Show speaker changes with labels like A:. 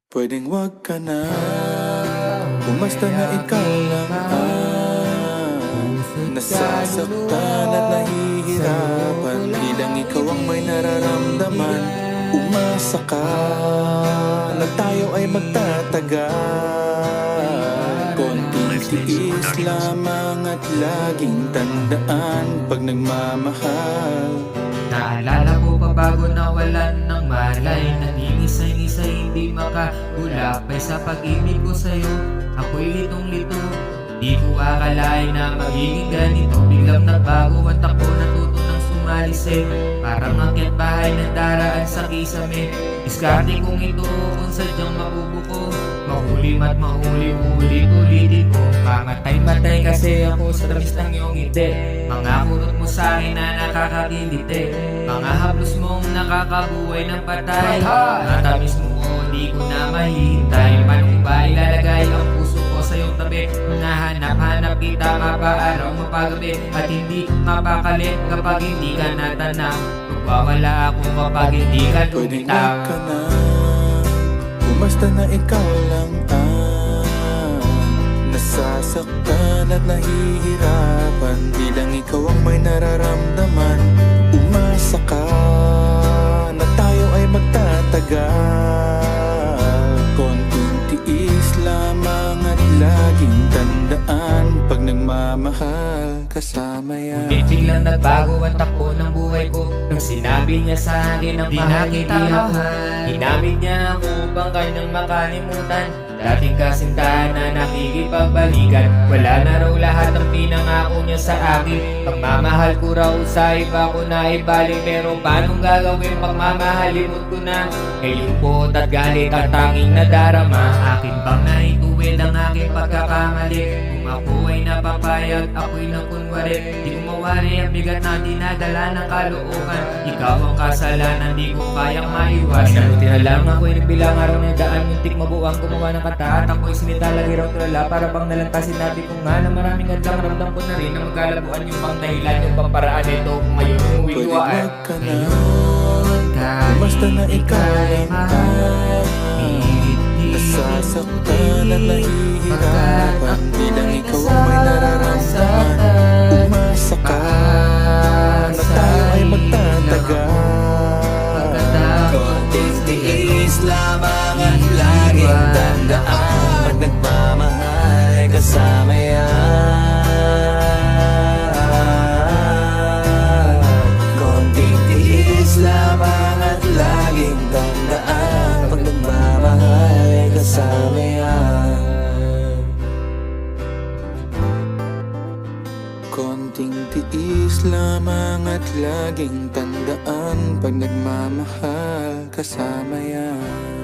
A: Pwedeng wag ka na, bumasta na ikaw lang nasasaktan at nahihirapan. Bilang ikaw ang may nararamdaman, umasa ka na tayo ay magtatagal. Konting tiis lamang at laging tandaan pag nagmamahal.
B: Naalala ko pa bago nawalan ng malay, naningisay-nisay hindi makahulapay sa pag-ibig ko sa'yo. Ako'y litong-lito, di ko akalain na magiging ganito. Biglang nagbago at ako natuto ng sumalise. Parang akyat bahay na daraan sa kisame. Diskarte kong ito kung sadyang mabubuko. Mahuli at mahuli-huli ulitin ko. Mamatay-matay kasi ako sa tamis ng iyong ngiti. Mga kurot mo sa'kin na nakakakiliti. Mga haplos mong nakakabuhay ng patay. Matamis mo ko, di ko na mahihintay. Paano ba ilalagay ang puso ko sa iyong tabi? Nahanap-hanap kita mapaaraw mapagabi. At hindi mapakalit kapag hindi ka natanaw. Magwawala ako kapag hindi ka
A: Pwedeng
B: lumitaw.
A: wag ka na, bumasta na ikaw lang nasasaktan at nahihirapan. Bilang ikaw ang may nararamdaman, umasa ka na tayo ay magtatagal. Konting tiis lamang at laging tandaan pag nagmamahal kasama yan.
B: Biglang nagbago ang takbo ng buhay ko nang sinabi niya sa akin ang mahal ako. Ginamit niya ako upang kanyang makalimutan. Dating kasintahan na nakikipagbalikan. Wala na raw lahat ng pinangako niya sa akin. Pagmamahal ko raw sa iba ko na ibalik. Pero paano gagawin pag mamahalimot ko na? Ngayong at galit ang tanging nadarama. Akin bang naituwid ang aking pagkakamali? Kung ako ay napapayag, ako'y nakunwari. Di ko mawari ang bigat na dinadala ng kalookan. Ikaw ang kasalanan, di ko kayang maiwasan. Buti na lang ako'y nagbilang araw na daan. Muntik mabuang gumawa ng kanta at ako'y sinita lagi raw tulala. Para bang nalantas sinabi ko nga na maraming adlang ramdam ko na rin na magkalabuan yung bang dahilan yung bang paraan nito. Kung ngayon umuwi ko
A: Pwedeng
B: ay
A: wag ka na, bumasta na ikaw lang nasasaktan at nahihirapan. Bilang ikaw ang may nararamdaman, umasa ka na tayo ay magtatagal. Konting tiis lamang at laging tandaan pag nagmamahal ay kasama yan. Konting tiis lamang at laging tandaan pag nagmamahal ay kasama yan. Konting tiis lamang at laging tandaan pag nagmamahal kasama yan.